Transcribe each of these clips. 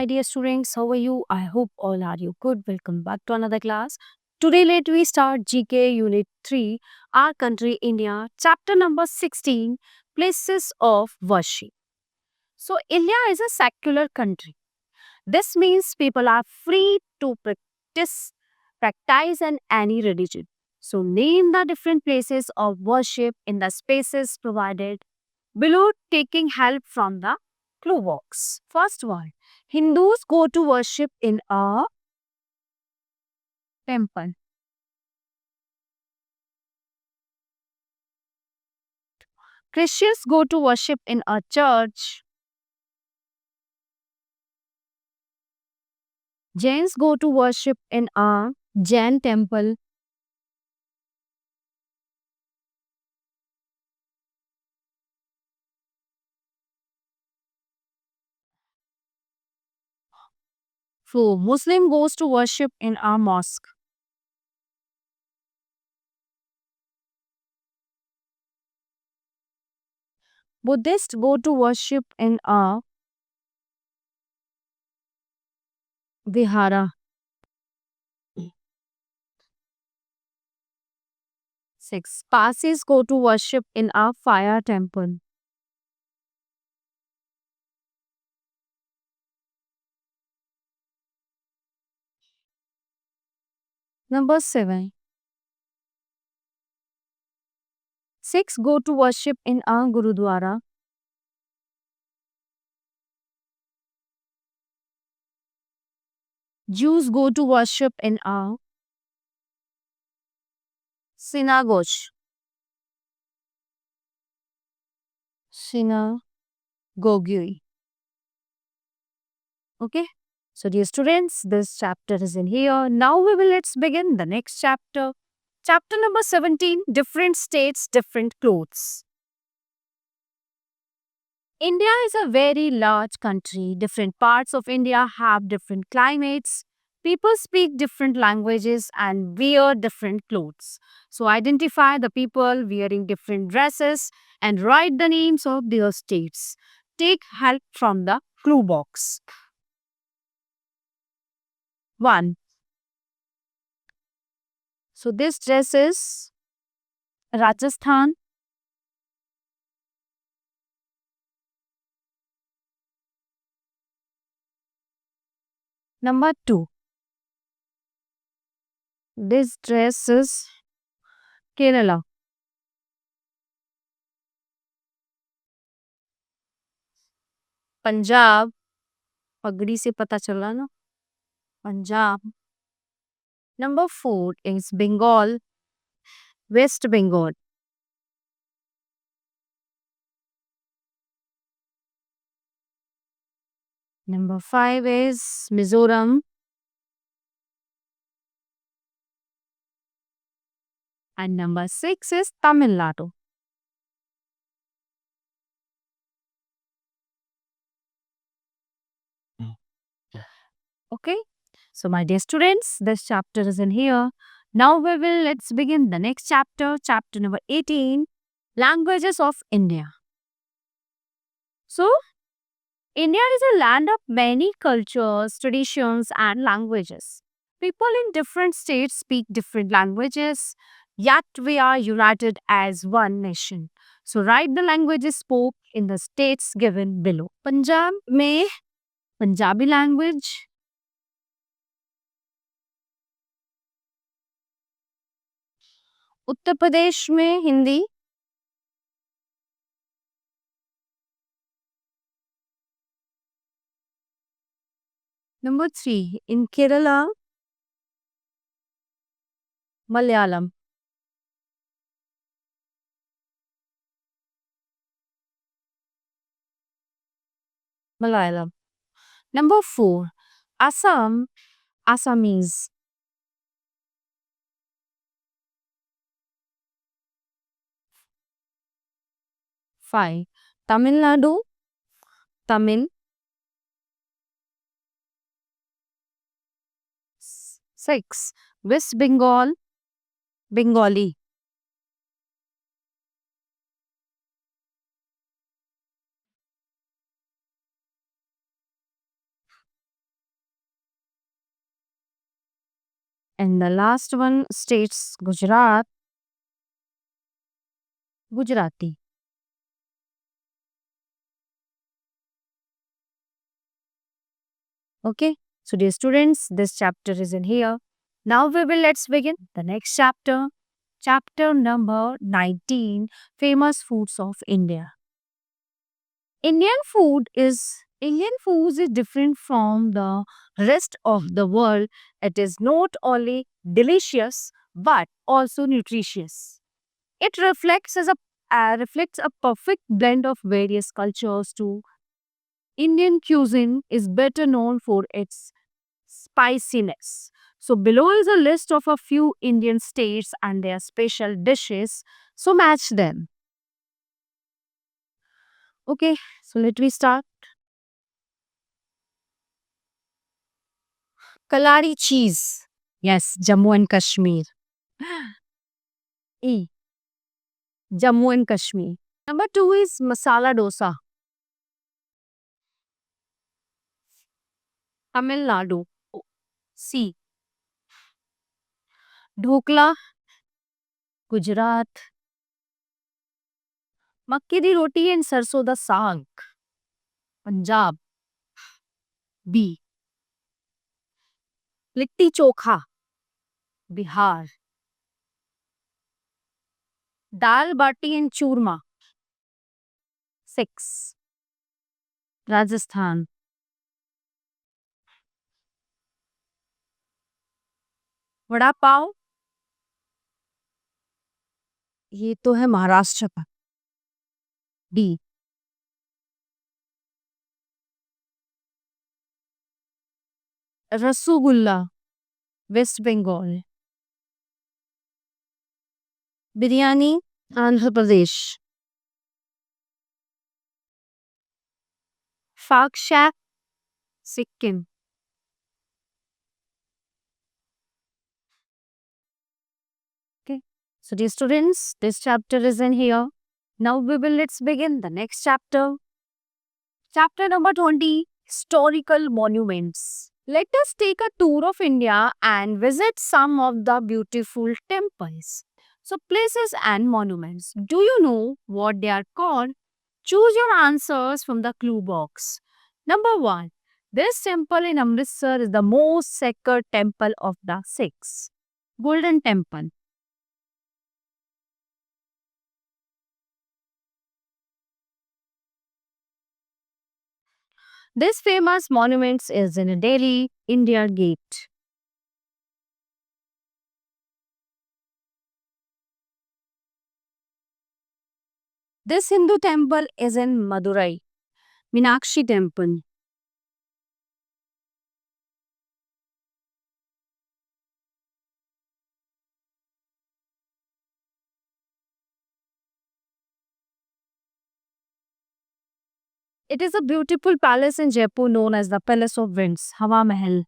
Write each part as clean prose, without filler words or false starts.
dear students. How are you? I hope all are you good. Welcome back to another class. Today, let we start GK Unit 3, Our Country India, Chapter number 16, Places of Worship. So, India is a secular country. This means people are free to practice in any religion. So, name the different places of worship in the spaces provided below, taking help from the clue box. First one, Hindus go to worship in a temple. Christians go to worship in a church. Jains go to worship in a Jain temple. So Muslim goes to worship in a mosque. Buddhists go to worship in a vihara. 6. Parsis go to worship in a fire temple. Number 7. Sikhs go to worship in a gurudwara. Jews go to worship in a synagogue. Synagogue. Okay. So, dear students, this chapter is in here. Now let's begin the next chapter. Chapter number 17, Different States, Different Clothes. India is a very large country. Different parts of India have different climates. People speak different languages and wear different clothes. So, identify the people wearing different dresses and write the names of their states. Take help from the clue box. 1. So, this dress is Rajasthan. Number 2. This dress is Kerala. Punjab पगड़ी से पता चला ना Punjab. Number 4 is Bengal, West Bengal. Number 5 is Mizoram. And number 6 is Tamil Nadu. Okay. So my dear students, this chapter is in here. Now let's begin the next chapter, chapter number 18, Languages of India. So India is a land of many cultures, traditions, and languages. People in different states speak different languages, yet we are united as one nation. So write the languages spoke in the states given below. Punjab में Punjabi language. Uttar Pradesh में Hindi. Number 3, in Kerala, Malayalam. Malayalam. Number 4, Assam, Assamese. 5, Tamil Nadu, Tamil. 6, West Bengal, Bengali. And the last one states Gujarat, Gujarati. Okay. So dear students, this chapter is in here. Now let's begin the next chapter. Chapter number 19, Famous Foods of India. Indian foods is different from the rest of the world. It is not only delicious but also nutritious. It reflects a perfect blend of various cultures too. Indian cuisine is better known for its spiciness. So below is a list of a few Indian states and their special dishes. So match them. Okay, so let me start. Kalari cheese. Yes, Jammu and Kashmir. E. Jammu and Kashmir. Number 2 is masala dosa. Tamil Nadu. C. Dhokla. Gujarat. Makki di roti and sarso da saag. Punjab. B. Litti chokha. Bihar. Dal bati and churma. 6. Rajasthan. Vada pav ये तो है महाराष्ट्र का. D. Rasgulla waste Bengal. Biryani Andhra Pradesh. फाग शैक Sikkim. Okay. So dear students, this chapter is in here. Now let's begin the next chapter. Chapter number 20, Historical Monuments. Let us take a tour of India and visit some of the beautiful temples. So places and monuments. Do you know what they are called? Choose your answers from the clue box. Number 1. This temple in Amritsar is the most sacred temple of the Sikhs. Golden Temple. This famous monument is in Delhi, India Gate. This Hindu temple is in Madurai, Meenakshi Temple. It is a beautiful palace in Jaipur known as the Palace of Winds, Hawa Mahal.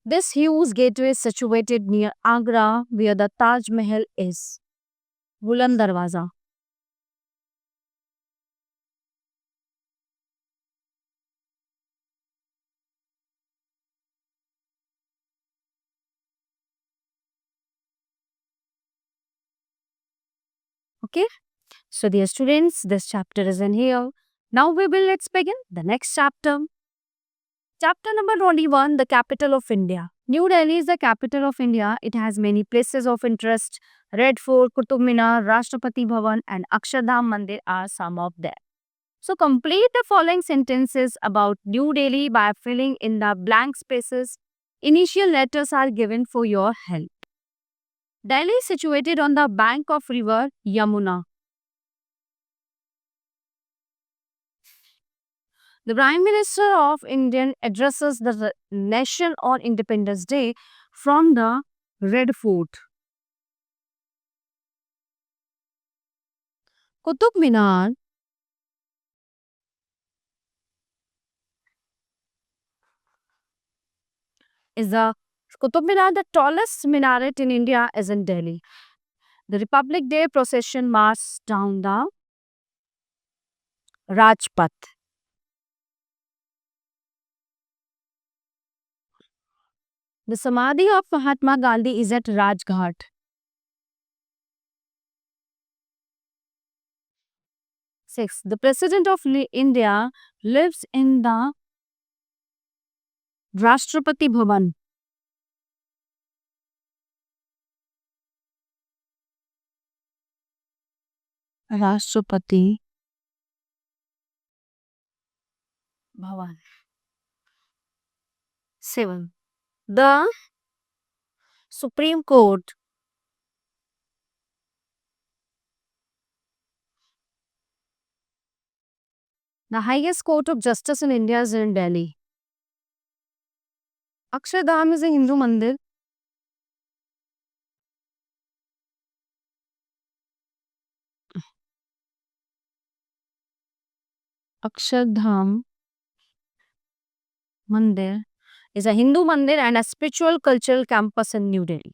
This huge gateway is situated near Agra where the Taj Mahal is. Buland Darwaza. Okay. So dear students, this chapter is in here. Now let's begin the next chapter. Chapter number 21, the capital of India. New Delhi is the capital of India. It has many places of interest. Red Fort, Qutub Minar, Rashtrapati Bhavan and Akshardham Mandir are some of them. So complete the following sentences about New Delhi by filling in the blank spaces. Initial letters are given for your help. Delhi is situated on the bank of river Yamuna. The Prime Minister of India addresses the nation on Independence Day from the Red Fort. Qutub Minar is the tallest minaret in India is in Delhi. The Republic Day procession marches down the Rajpath. The Samadhi of Mahatma Gandhi is at Rajghat. 6. The President of India lives in the Rashtrapati Bhavan. Rashtrapati Bhavan. 7. The Supreme Court. The highest court of justice in India is in Delhi. Akshardham is a Hindu mandir. Akshardham Mandir is a Hindu mandir and a spiritual cultural campus in New Delhi.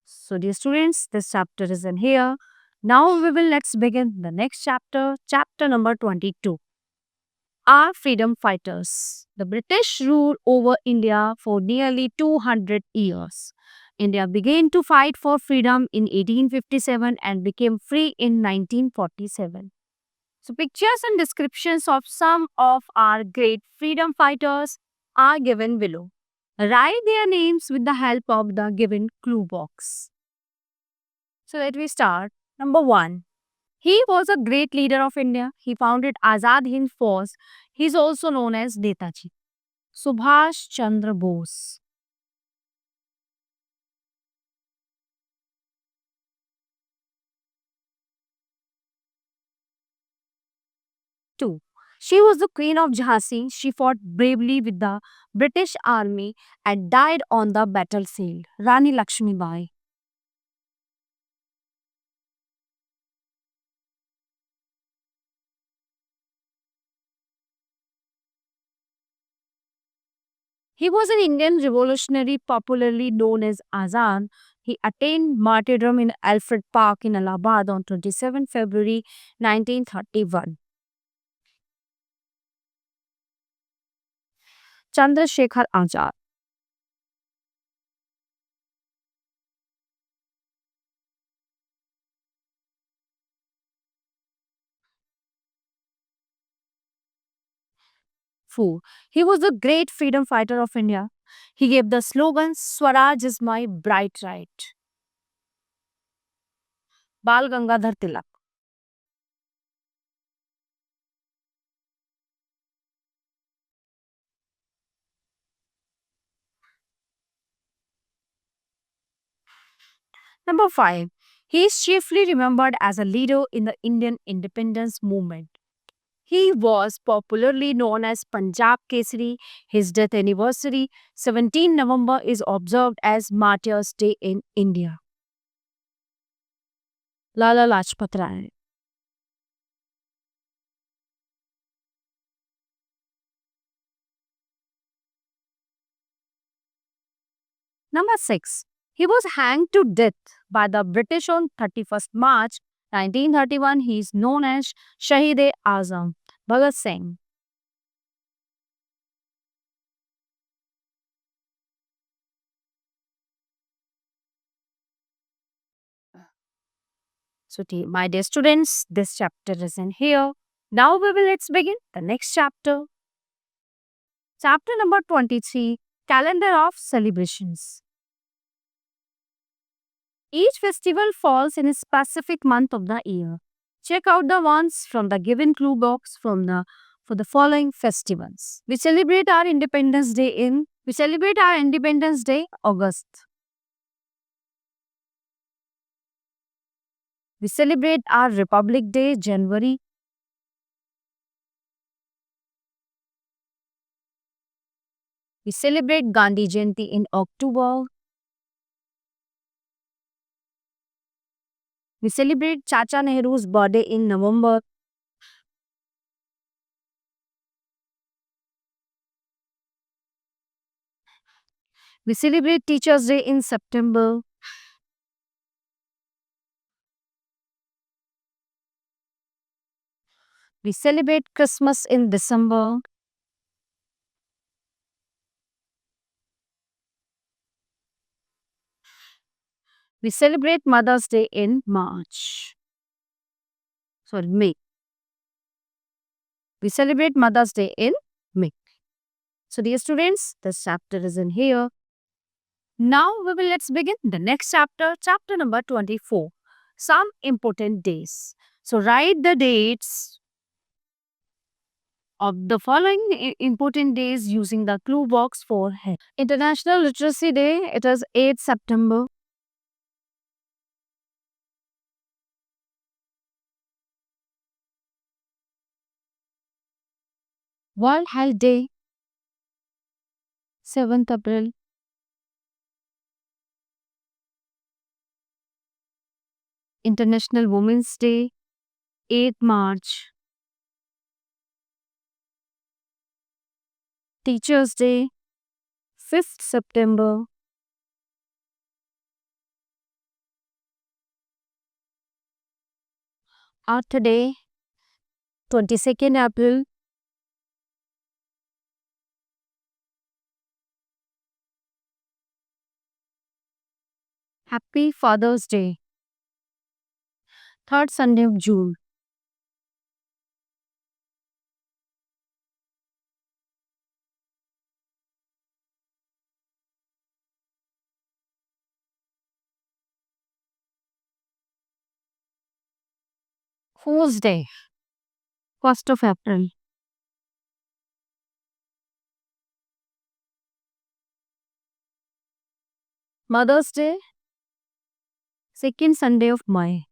So dear students, this chapter is in here. Now let's begin the next chapter, chapter number 22. Our freedom fighters. The British ruled over India for nearly 200 years. India began to fight for freedom in 1857 and became free in 1947. So pictures and descriptions of some of our great freedom fighters are given below. Write their names with the help of the given clue box. So let me start. Number 1. He was a great leader of India. He founded Azad Hind Force. He is also known as Netaji. Subhash Chandra Bose. 2. She was the Queen of Jhansi. She fought bravely with the British Army and died on the battlefield. Rani Lakshmi Bai. He was an Indian revolutionary popularly known as Azad. He attained martyrdom in Alfred Park in Allahabad on 27 February 1931. Chandrasekhar Azad. Fu. He was a great freedom fighter of India. He gave the slogan Swaraj is my bright right. Bal Gangadhar Tilak. Number 5. He is chiefly remembered as a leader in the Indian independence movement. He was popularly known as Punjab Kesari. His death anniversary, 17 November, is observed as Martyrs' Day in India. Lala Lajpat Rai. Number 6. He was hanged to death by the British on 31st March 1931. He is known as Shahid-e-Azam Bhagat Singh. So, my dear students, this chapter is in here. Now let's begin the next chapter. Chapter number 23, Calendar of Celebrations. Each festival falls in a specific month of the year. Check out the ones from the given clue box for the following festivals. We celebrate our Independence Day August. We celebrate our Republic Day January. We celebrate Gandhi Jayanti in October. We celebrate Chacha Nehru's birthday in November. We celebrate Teachers' Day in September. We celebrate Christmas in December. We celebrate Mother's Day in March. Sorry, May. We celebrate Mother's Day in May. So, dear students, this chapter is in here. Now let's begin the next chapter, chapter number 24. Some important days. So, write the dates of the following important days using the clue box for help. International Literacy Day, it is 8th September. World Health Day, 7th April. International Women's Day, 8th March. Teachers Day, 5th September. Earth Day, 22nd April. Happy Father's Day, 3rd Sunday of June. Fool's Day, 1st of April. Mother's Day, 2nd Sunday of May.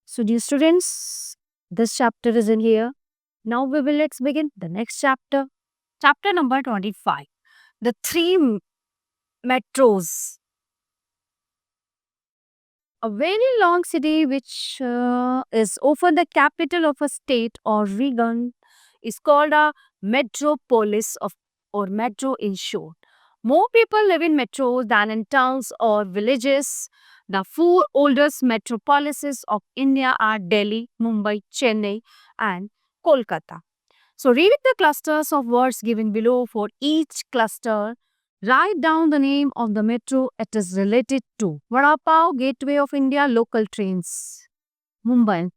So, dear students, this chapter is in here. Now let's begin the next chapter. Chapter number 25. The three metros. A very long city which is often the capital of a state or region is called a metropolis of or metro in short. More people live in metros than in towns or villages. The four oldest metropolises of India are Delhi, Mumbai, Chennai, and Kolkata. So read the clusters of words given below for each cluster. Write down the name of the metro it is related to. Vada Pav, Gateway of India, local trains. Mumbai.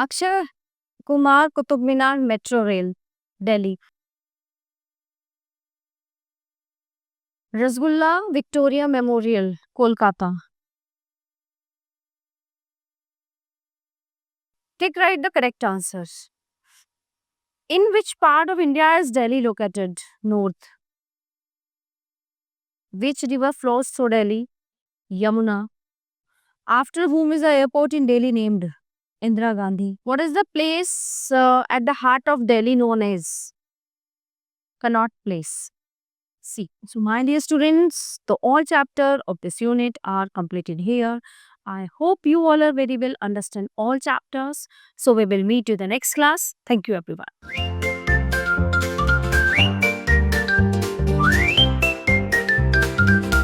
Akshar Kumar Qutub Minar Metro Rail, Delhi. Rasgulla Victoria Memorial, Kolkata. Take right the correct answers. In which part of India is Delhi located? North. Which river flows through Delhi? Yamuna. After whom is the airport in Delhi named? Indira Gandhi. What is the place at the heart of Delhi known as? Connaught Place. See. So, my dear students, the all chapter of this unit are completed here. I hope you all are very well understand all chapters. So, we will meet you the next class. Thank you everyone.